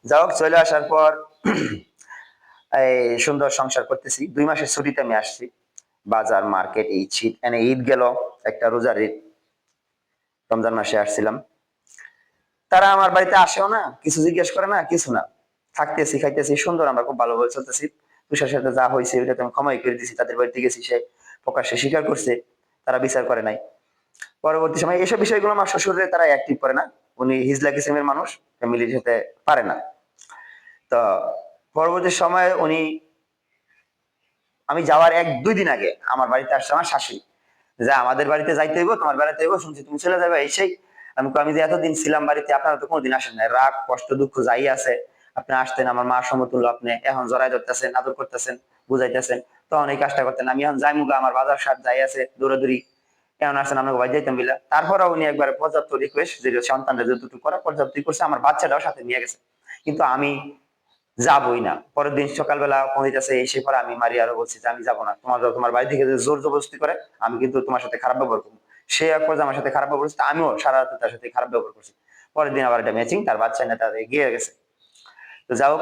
যাই হোক, চলে আসার পর এই সুন্দর সংসার করতেছি। 2 মাসের ছুটিতে আমি আসছি। বাজার, মার্কেট, এই শীত এনে ঈদ গেল, একটা রোজার ঈদ, রমজান মাসে আসছিলাম। তারা আমার বাড়িতে আসেও না, কিছু জিজ্ঞেস করে না, কিছু না। থাকতেছি, খাইতেছি, সুন্দর, আমরা খুব ভালোভাবে চলতেছি। তুষার সাথে যা হয়েছে ওইটা তো আমি ক্ষমাই করে দিছি। তাদের বাড়িতে গেছি, সে প্রকাশ্যে স্বীকার করছে, তারা বিচার করে নাই। পরবর্তী সময় এসব বিষয়গুলো আমার শ্বশুরে তারা অ্যাক্টিভ করে না। উনি হিজলা কিসিমের মানুষ, ফ্যামিলির সাথে পারে না। তো পরবর্তী সময়ে উনি, আমি যাওয়ার 1-2 দিন আগে আমার বাড়িতে আসছে আমার শাশুড়ি, যে আমাদের বাড়িতে যাইতে হইব, তোমার বেড়াতে হইব, শুনছি তুমি চলে যাবে, এই সেই। আমি যে এতদিন ছিলাম বাড়িতে, আপনারা তো কোনোদিন আসেন না, রাগ কষ্ট দুঃখ যাই আছে, আপনি আসতেন, আমার মা সমতুল্য, আপনি এখন জড়াই ধরতেছেন, আদর করতেছেন, বুঝাইতেছেন, তখন এই কাজটা করতেন। আমি এখন যাই মুগা, আমার বাজার সাত যাই আছে, দৌড়াদৌড়ি, কেমন আসছেন, আমরা বাড়ি যাইতাম বিলা। তারপরে উনি একবার পর্যাপ্ত রিকোয়েস্ট, যে সন্তানরা যতটুকু করা পর্যাপ্ত করছে, আমার বাচ্চাটাও সাথে নিয়ে গেছে। কিন্তু আমি যাবই না। পরের দিন সকালবেলা ফোন দিতেছে, এসে পরে আমি মারিয়ারও বলছি যে আমি যাবো না, তোমার বাড়ি থেকে যদি জোর জবরদস্তি করে, আমি কিন্তু তোমার সাথে খারাপ ব্যবহার করবো। সে এক পর্যায়ে আমার সাথে খারাপ ব্যবহার করছে, আমিও সারা রাত তার সাথে খারাপ ব্যবহার করছি। পরের দিন আবার একটা ম্যাচিং, তার বাচ্চা নিয়ে তাদের গিয়ে গেছে। তো যাই হোক,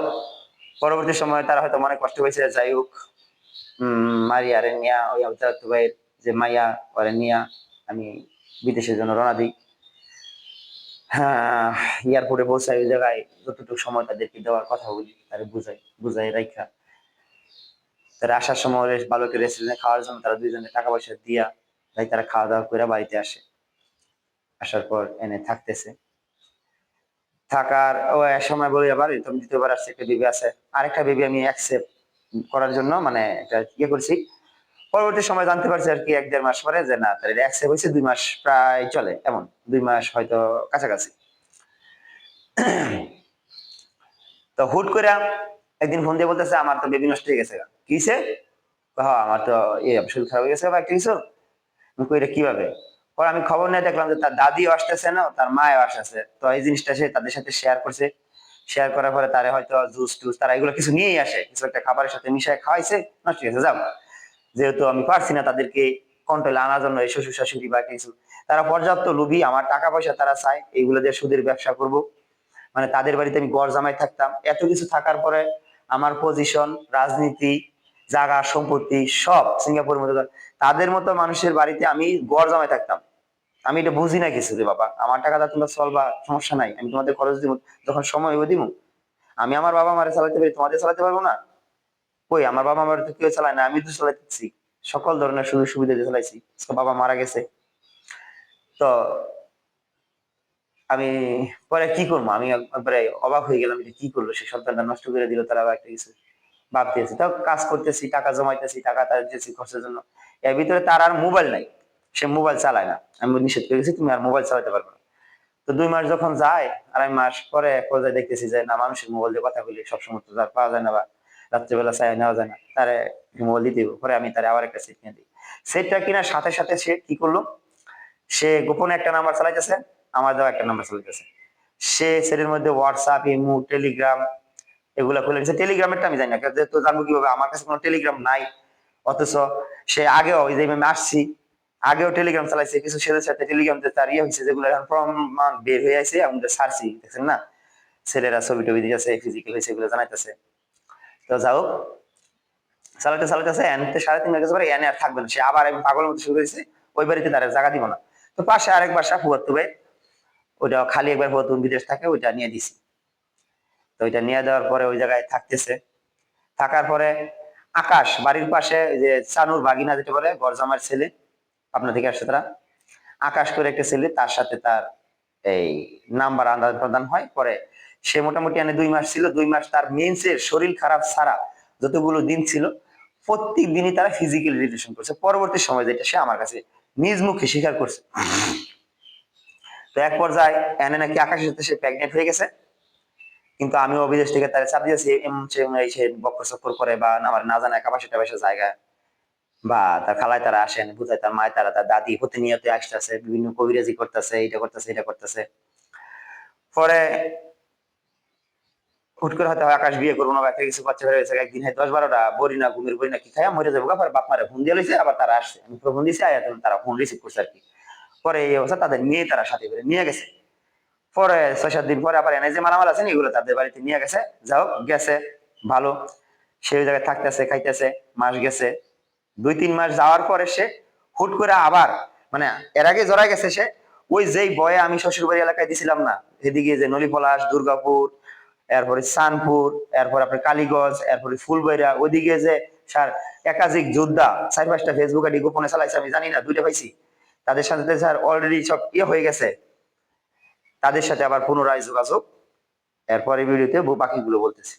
পরবর্তী সময় তারা হয়তো মনে কষ্ট হয়েছে, যাই হোক, মারিয়ারে নিয়া, ওই আবদার ভাইয়ের যে মাইয়া, ওরে নিয়া আমি বিদেশের জন্য রওনা দিই। হ্যাঁ, এয়ারপোর্টে পৌঁছাই, ওই জায়গায় যতটুকু সময় তাদেরকে দেওয়ার কথা বলি, তারা বুঝাই রাখা। তারা আসার সময় বেশ ভালো করে রেস্টুরেন্টে খাওয়ার জন্য তারা দুইজনে টাকা পয়সা দিয়া, তাই তারা খাওয়া দাওয়া করে বাড়িতে আসে। আসার পর এনে থাকতেছে। থাকার ও এক সময় বলি, আবার তুমি দ্বিতীয়বার আসছে, একটা বেবি আছে, আরেকটা বেবি আমি অ্যাকসেপ্ট করার জন্য মানে একটা ইয়ে করছি। পরবর্তী সময় জানতে পারছি আর কি 1-1.5 মাস পরে, যে না, তাদের অ্যাকসেপ্ট হয়েছে, 2 মাস প্রায় চলে, এমন 2 মাস হয়তো কাছাকাছি। তো হুট করে একদিন ফোন দিয়ে বলতেছে, আমার তো বেবি নষ্ট হয়ে গেছে। কিসে? হ্যাঁ, আমার তো শরীর খারাপ হয়ে গেছে বা একটা কিছু। আমি কই, এটা কিভাবে? পরে আমি খবর নিয়ে দেখলাম যে তার দাদিও আসতেছে না, তার মাও আসতেছে। তো এই জিনিসটা সে তাদের সাথে শেয়ার করছে। শেয়ার করার পরে তারা হয়তো জুস টুস, তারা এগুলো কিছু নিয়েই আসে, কিছু একটা খাবারের সাথে মিশিয়ে খাওয়াইছে, নষ্ট হয়ে গেছে। যাও, যেহেতু আমি পারছি না তাদেরকে কন্ট্রোলে আনার জন্য, এই শ্বশুর শাশুড়ি বা কিছু, তারা পর্যাপ্ত লোভী, আমার টাকা পয়সা তারা চায়, এইগুলো দিয়ে সুদের ব্যবসা করব। মানে তাদের বাড়িতে আমি গড় জামাই থাকতাম, এত কিছু থাকার পরে আমার পজিশন, রাজনীতি, জায়গা সম্পত্তি সব সিঙ্গাপুর মতো, তাদের মতো মানুষের বাড়িতে আমি গড় জামাই থাকতাম। আমি এটা বুঝি না কিছু, যে বাবা আমার টাকাটা তোমরা চলবা, সমস্যা নাই, আমি তোমাদের খরচ দিব, যখন সময় হইব দিব। আমি আমার বাবা মারে চালাতে পারি, তোমাদের চালাতে পারবো না? কই, আমার বাবা মারে তো কেউ চালায় না, আমি তো চালাইতেছি, সকল ধরনের সুযোগ সুবিধা দিয়ে চালাইছি। আজকে বাবা মারা গেছে। তো আমি পরে কি করবো, আমি একবারে অবাক হয়ে গেলাম, এটা কি করলো, সে সন্তানটা নষ্ট করে দিল, তারা আবার একটা কিছু ভাবতেছি। তাও কাজ করতেছি, টাকা জমাইতেছি, টাকা তার দিতেছি খরচের জন্য। এর ভিতরে তার আর মোবাইল নাই, সে মোবাইল চালায় না। আমি নিষেধ করে গেছি, তুমি আর মোবাইল চালাতে পারবে না। তো 2 মাস যখন যায়, 2.5 মাস পরে এক পর্যায়ে দেখতেছি যে না, মানুষের মোবাইল দিয়ে কথা বলি, সবসময় তো তার পাওয়া যায় না, বা রাত্রেবেলা চাই নেওয়া যায় না, তারে মোবাইল দিতে হবে। পরে আমি তারে আবার একটা সেট কিনে দিই। সেটটা কিনার সাথে সাথে সে কি করলো, সে গোপনে একটা নাম্বার চালাইতেছে, আমার দেওয়া একটা নাম্বার চালাইতেছে। সে সেটের মধ্যে হোয়াটসঅ্যাপ, ইমো, টেলিগ্রাম এগুলা খুলে নিচ্ছে। টেলিগ্রামেরটা আমি জানি না, যেহেতু জানবো কিভাবে, আমার কাছে কোনো টেলিগ্রাম নাই। অথচ সে আগেও, ওই যে আমি আসছি, আগেও টেলিগ্রাম চালাইছে, কিছু সেদের সাথে টেলিগ্রাম তার ইয়ে হয়েছে, যেগুলো এখন প্রমাণ বের হয়ে আছে, আমি সারছি, দেখছেন না, ছেলেরা ছবি টবি দিয়েছে, ফিজিক্যাল হয়েছে, এগুলো জানাইতেছে। তো যাও, চালাতে চালাতেছে, এনতে 3.5 মাস গেছে পরে, এনে আর থাকবে না, সে আবার একদম পাগল মতো শুরু করেছে, ওই বাড়িতে তার জায়গা দিব না। তো পাশে আরেক বাসা ফুয়াতো ভাই, ওইটা খালি, একবার ফুয়াতো বিদেশ থাকে, ওইটা নিয়ে দিছি। তো ওইটা নিয়ে দেওয়ার পরে ওই জায়গায় থাকতেছে। থাকার পরে আকাশ, বাড়ির পাশে যে চানুর বাগিনা যেটা বলে, গরজামার ছেলে, আপনার থেকে আসছে তারা, আকাশ করে একটা ছেলে, তার সাথে তার এই নাম্বার আদান প্রদান হয়। পরে সে মোটামুটি এনে 2 মাস ছিল। 2 মাস তার মেন্সের শরীর খারাপ ছাড়া যতগুলো দিন ছিল, প্রত্যেক দিনই তারা ফিজিক্যাল রিলেশন করছে। পরবর্তী সময় যেটা সে আমার কাছে নিজ মুখে স্বীকার করছে। তো এক পর্যায়ে এনে নাকি আকাশের সাথে সে প্রেগনেন্ট হয়ে গেছে। কিন্তু আমি বিদেশ থেকে তার চাপ দিয়েছি, সে বক্কর চক্কর করে, বা আমার না জানা একা বাসা টাবাসা জায়গায়, বা তার খালায় তারা আসেন বুঝায়, তার মায় তারা, তার দাদি প্রতিনিয়ত আসতেছে, বিভিন্ন কবিরাজি করতেছে, এটা করতেছে, এটা করতেছে। পরে হুট করে হয়তো আকাশ বিয়ে করবো না, বা একটা কিছু বাচ্চা হয়ে গেছে, একদিন 10-12টা বড়ি না, ঘুমের বড়ি না কি খায়া মরে যাবো, আবার বাপ মারে ফোন দিয়ে লইছে, আবার তারা আসছে, আমি ফোন দিয়েছি, আয়া তারা ফোন রিসিভ করছে আর কি। পরে এই অবস্থা, তাদের মেয়ে তারা সাথে করে নিয়ে গেছে। পরে 6-7 দিন পরে আবার এনে যে মালামাল আছে এগুলো তাদের বাড়িতে নিয়ে গেছে, যাও গেছে ভালো, সেই জায়গায় থাকতেছে খাইতেছে, মাস গেছে, 2-3 মাস যাওয়ার পরে সে হুট করে আবার, মানে এর আগে জড়াই গেছে সে ওই যেই বয়ে আমি শ্বশুরবাড়ি এলাকায় দিছিলাম না, এদিকে যে নলিপলাশ, দুর্গাপুর, এরপরে চাঁদপুর, এরপর আপনার কালীগঞ্জ, এরপরে ফুলবাড়িয়া, ওইদিকে যে স্যার একাধিক যোদ্ধা 4-5টা ফেসবুক আইডি গোপনে চালাইছে, আমি জানি না, 2টা পাইছি, তাদের সাথে স্যার অলরেডি সব হয়ে গেছে, তাদের সাথে আবার পুনরায় যোগাযোগ, এরপরে ভিডিওতে বাকিগুলো বলতেছি।